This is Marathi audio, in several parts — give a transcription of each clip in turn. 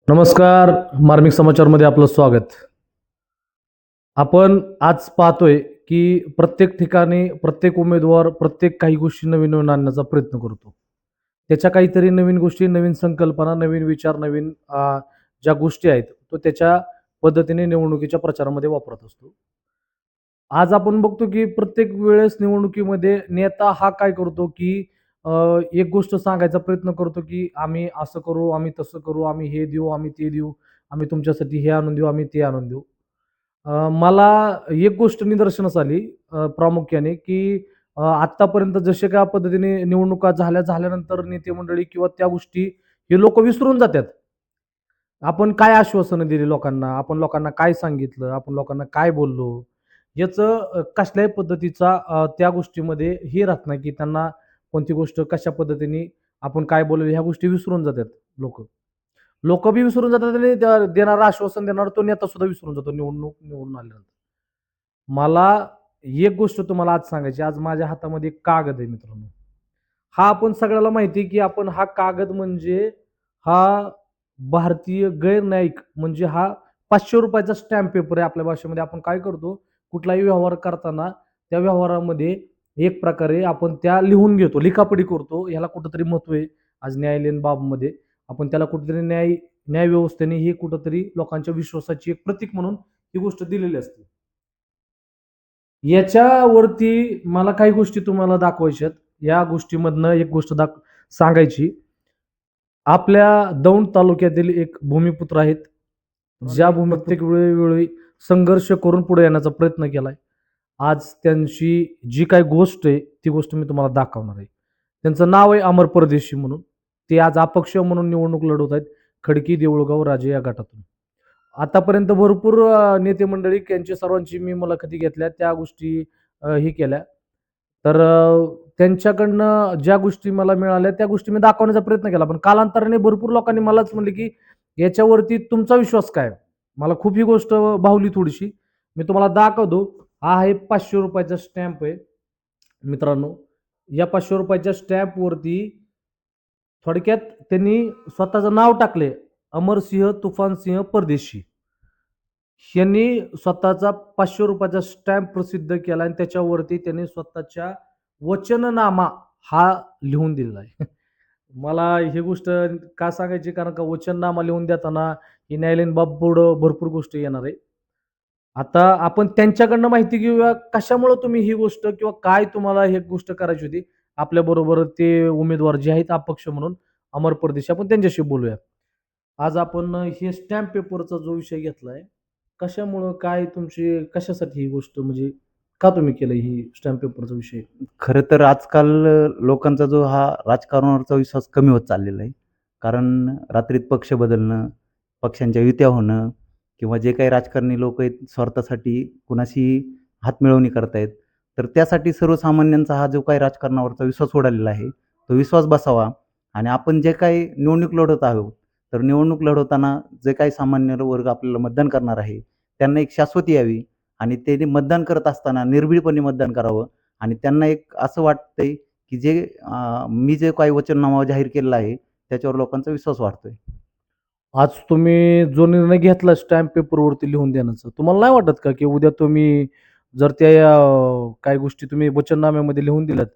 नमस्कार. मार्मिक समाचारमध्ये आपलं स्वागत. आपण आज पाहतोय की प्रत्येक ठिकाणी प्रत्येक उमेदवार प्रत्येक काही गोष्टी नवीन-नवीन आणण्याचा प्रयत्न करतो. त्याच्या काहीतरी नवीन गोष्टी, नवीन संकल्पना, नवीन विचार, नवीन ज्या गोष्टी आहेत, तो त्याच्या पद्धतीने निवडणुकीच्या प्रचारामध्ये वापरत असतो. आज आपण बघतो की प्रत्येक वेळेस निवडणुकीमध्ये नेता हा काय करतो की अ, एक गोष्ट सांगायचा प्रयत्न करतो की आम्ही असं करू, आम्ही तसं करू, आम्ही हे देऊ, आम्ही ते देऊ, आम्ही तुमच्यासाठी हे आणून देऊ, आम्ही ते आणून देऊ. मला एक गोष्ट निदर्शनास आली प्रामुख्याने की आत्तापर्यंत जसे त्या पद्धतीने निवडणुका झाल्यानंतर नेते मंडळी किंवा त्या गोष्टी हे लोक विसरून जातात. आपण काय आश्वासनं दिली लोकांना, आपण लोकांना काय सांगितलं, आपण लोकांना काय बोललो, याचं कसल्याही पद्धतीचा त्या गोष्टीमध्ये हे राहत नाही, की त्यांना कोणती गोष्ट कशा पद्धतीने आपण काय बोललो ह्या गोष्टी विसरून जातात लोकं. लोकं बी विसरून जातात आणि देणारं आश्वासन देणारा तो नेता सुद्धा विसरून जातो निवडणूक निवडून आल्यानंतर. मला एक गोष्ट तुम्हाला आज सांगायची आज माझ्या हातामध्ये एक कागद आहे मित्रांनो. हा आपण सगळ्याला माहिती आहे, की आपण हा कागद म्हणजे हा भारतीय गैरन्यायिक म्हणजे हा ₹500 चा स्टॅम्प पेपर आहे आपल्या भाषेमध्ये. आपण काय करतो, कुठलाही व्यवहार करताना त्या व्यवहारामध्ये एक प्रकारे आपण त्या लिहून घेतो, लिखापडी करतो. ह्याला कुठेतरी महत्त्व आहे. आज न्यायालयीन बाबमध्ये आपण त्याला कुठेतरी न्यायव्यवस्थेने ही कुठेतरी लोकांच्या विश्वासाची एक प्रतीक म्हणून ही गोष्ट दिलेली असते. याच्यावरती मला काही गोष्टी तुम्हाला दाखवायच्यात. या गोष्टीमधनं एक गोष्ट सांगायची. आपल्या दौंड तालुक्यातील एक भूमिपुत्र आहेत. ज्या प्रत्येक वेळोवेळी संघर्ष करून पुढे येण्याचा प्रयत्न केलाय. आज त्यांची जी काही गोष्ट आहे, ती गोष्ट मी तुम्हाला दाखवणार आहे. त्यांचं नाव आहे अमर परदेशी म्हणून. ते आज अपक्ष म्हणून निवडणूक लढवत आहेत. खडकी, देऊळगाव, राजे या गटातून. आतापर्यंत भरपूर नेते मंडळी यांची सर्वांची मी मुलाखती घेतल्या. त्या गोष्टी हे केल्या. तर त्यांच्याकडनं ज्या गोष्टी मला मिळाल्या, त्या गोष्टी मी दाखवण्याचा प्रयत्न केला. पण कालांतराने भरपूर लोकांनी मलाच म्हणले, की याच्यावरती तुमचा विश्वास काय? मला खूप ही गोष्ट भावली थोडीशी. मी तुम्हाला दाखवतो. हा आहे ₹500 चा स्टॅम्प आहे मित्रांनो. या ₹500 च्या स्टॅम्पवरती थोडक्यात त्यांनी स्वतःचं नाव टाकले. अमरसिंह तुफानसिंह परदेशी. यांनी स्वतःचा ₹500 चा स्टॅम्प प्रसिद्ध केला आणि त्याच्यावरती त्यांनी स्वतःच्या वचननामा हा लिहून दिलेला आहे. मला ही गोष्ट का सांगायची कारण का वचननामा लिहून देताना ही न्यायालयीन बाब पुढं भरपूर गोष्टी येणार आहे. आता आपण त्यांच्याकडनं माहिती घेऊया कशामुळे तुम्ही ही गोष्ट किंवा काय तुम्हाला ही गोष्ट करायची होती. आपल्याबरोबर ते उमेदवार जे आहेत अपक्ष म्हणून अमर परदेशी आपण त्यांच्याशी बोलूया. आज आपण हे स्टॅम्प पेपरचा जो विषय घेतलाय, कशामुळं काय तुमची कशासाठी ही गोष्ट म्हणजे का तुम्ही केलं ही स्टॅम्प पेपरचा विषय? खरं तर आजकाल लोकांचा जो हा राजकारणावरचा विश्वास कमी होत चाललेला आहे. कारण रात्रीत पक्ष बदलणं, पक्षांच्या युत्या होणं किंवा जे काही राजकारणी लोक आहेत स्वार्थासाठी कुणाशी हातमिळवणी करतायत. तर त्यासाठी सर्वसामान्यांचा हा जो काही राजकारणावरचा विश्वास उडालेला आहे, तो विश्वास बसावा आणि आपण जे काही निवडणूक लढवत आहोत, तर निवडणूक लढवताना जे काही सामान्य वर्ग आपल्याला मतदान करणार आहे, त्यांना एक शाश्वती यावी आणि ते मतदान करत असताना निर्भीडपणे मतदान करावं. आणि त्यांना एक असं वाटतंय, की मी जे काही वचननामा जाहीर केलेला आहे, त्याच्यावर लोकांचा विश्वास वाढतोय. आज तुम्ही जो निर्णय घेतला स्टॅम्प पेपरवरती लिहून देण्याचा, तुम्हाला नाही वाटत का, की उद्या तुम्ही जर त्या काही गोष्टी तुम्ही वचननाम्यामध्ये लिहून दिल्यात,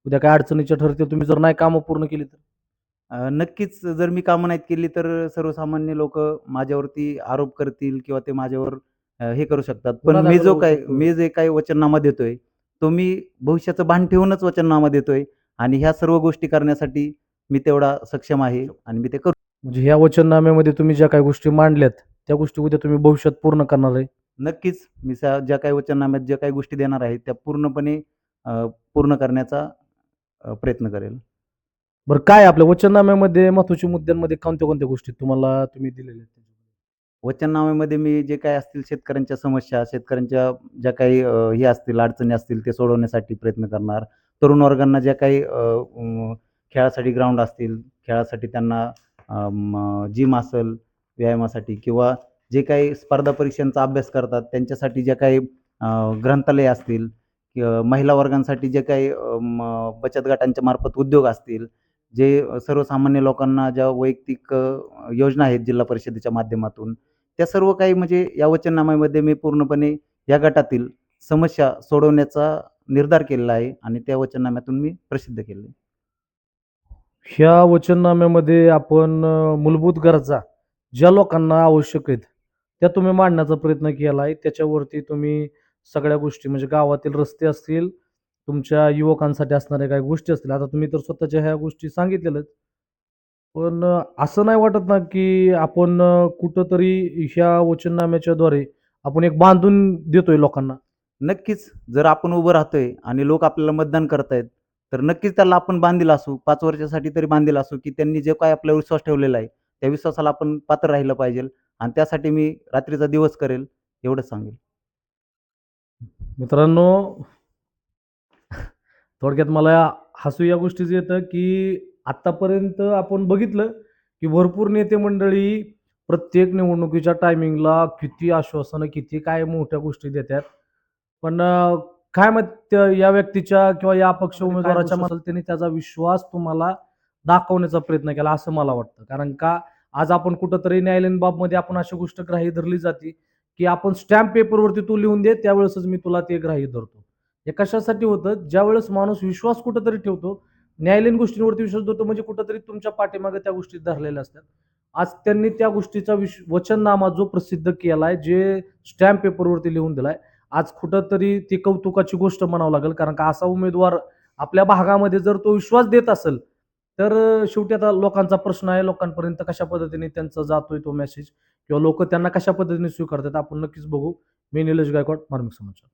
उद्या काय अडचणीच्या ठरतील तुम्ही जर नाही कामं पूर्ण केली तर? नक्कीच जर मी कामं नाहीत केली, तर सर्वसामान्य लोकं माझ्यावरती आरोप करतील किंवा ते माझ्यावर हे करू शकतात. पण गुन्हा दाखल होऊ शकतो. मी जे काही वचननामा देतोय, तो मी भविष्याचं भान ठेवूनच वचननामा देतोय आणि ह्या सर्व गोष्टी करण्यासाठी मी तेवढा सक्षम आहे आणि मी ते करू. म्हणजे ह्या वचननाम्यामध्ये तुम्ही ज्या काही गोष्टी मांडल्यात, त्या गोष्टी उद्या तुम्ही भविष्यात पूर्ण करणार आहे. नक्कीच मी ज्या काही वचननाम्यात ज्या काही गोष्टी देणार आहे, त्या पूर्णपणे पूर्ण करण्याचा प्रयत्न करेल. बरं काय आपल्या वचननाम्यामध्ये महत्त्वाच्या मुद्द्यांमध्ये कोणत्या-कोणत्या गोष्टी तुम्ही दिलेल्या आहेत? वचननाम्यामध्ये मी जे काही असतील शेतकऱ्यांच्या समस्या, शेतकऱ्यांच्या ज्या काही हे असतील, अडचणी असतील, ते सोडवण्यासाठी प्रयत्न करणार. तरुण वर्गांना ज्या काही खेळासाठी ग्राउंड असतील, खेळासाठी त्यांना जिम असेल, व्यायामासाठी किंवा जे काही स्पर्धा परीक्षांचा अभ्यास करतात, त्यांच्यासाठी ज्या काही ग्रंथालय असतील किंवा महिला वर्गांसाठी जे काही बचत गटांच्या मार्फत उद्योग असतील, जे सर्वसामान्य लोकांना ज्या वैयक्तिक योजना आहेत जिल्हा परिषदेच्या माध्यमातून, त्या सर्व काही म्हणजे या वचननाम्यामध्ये मी पूर्णपणे या गटातील समस्या सोडवण्याचा निर्धार केलेला आहे आणि त्या वचननाम्यातून मी प्रसिद्ध केलं. ह्या वचननाम्यामध्ये आपण मूलभूत गरजा ज्या लोकांना आवश्यक आहेत, त्या तुम्ही मांडण्याचा प्रयत्न केला आहे. त्याच्यावरती तुम्ही सगळ्या गोष्टी म्हणजे गावातील रस्ते असतील, तुमच्या युवकांसाठी असणाऱ्या काही गोष्टी असतील. आता तुम्ही तर स्वतःच्या ह्या गोष्टी सांगितलेल्याच. पण असं नाही वाटत ना, की आपण कुठेतरी ह्या वचननाम्याच्याद्वारे आपण एक बांधून देतोय लोकांना? नक्कीच जर आपण उभं राहतोय आणि लोक आपल्याला मतदान करतायत, तर नक्कीच त्याला आपण बांधील असू, 5 वर्षासाठी तरी बांधील असू, की त्यांनी जे काही आपल्यावर विश्वास ठेवलेला आहे, त्या विश्वासाला आपण पात्र राहिलं पाहिजे आणि त्यासाठी मी रात्रीचा दिवस करेल, एवढंच सांगेल. मित्रांनो, थोडक्यात मला हसू या गोष्टीचं येतं, की आत्तापर्यंत आपण बघितलं, की भरपूर नेते मंडळी प्रत्येक निवडणुकीच्या टायमिंगला किती आश्वासनं, किती काय मोठ्या गोष्टी देतात. पण काय मग या व्यक्तीच्या किंवा या अपक्ष उमेदवाराच्या मनात त्यांनी त्याचा विश्वास तुम्हाला दाखवण्याचा प्रयत्न केला असं मला वाटतं. कारण का आज आपण कुठेतरी न्यायालयीन बाबमध्ये आपण अशी गोष्ट ग्राह्य धरली जाते, की आपण स्टॅम्प पेपरवरती तू लिहून दे त्यावेळेसच मी तुला ते ग्राह्य धरतो. हे कशासाठी होतं? ज्यावेळेस माणूस विश्वास कुठेतरी ठेवतो, न्यायालयीन गोष्टींवरती विश्वास ठेवतो म्हणजे कुठेतरी तुमच्या पाठीमागे त्या गोष्टी धरलेल्या असतात. आज त्यांनी त्या गोष्टीचा वचननामा जो प्रसिद्ध केलाय, जे स्टॅम्प पेपरवरती लिहून दिलाय, आज कुठेतरी ती कौतुकाची गोष्ट म्हणावं लागेल. कारण का असा उमेदवार आपल्या भागामध्ये जर तो विश्वास देत असेल, तर शेवटी आता लोकांचा प्रश्न आहे, लोकांपर्यंत कशा पद्धतीने त्यांचा जातोय तो मेसेज किंवा लोकं त्यांना कशा पद्धतीने स्वीकारतात आपण नक्कीच बघू. मी निलेश गायकवाड, मार्मिक समाचार.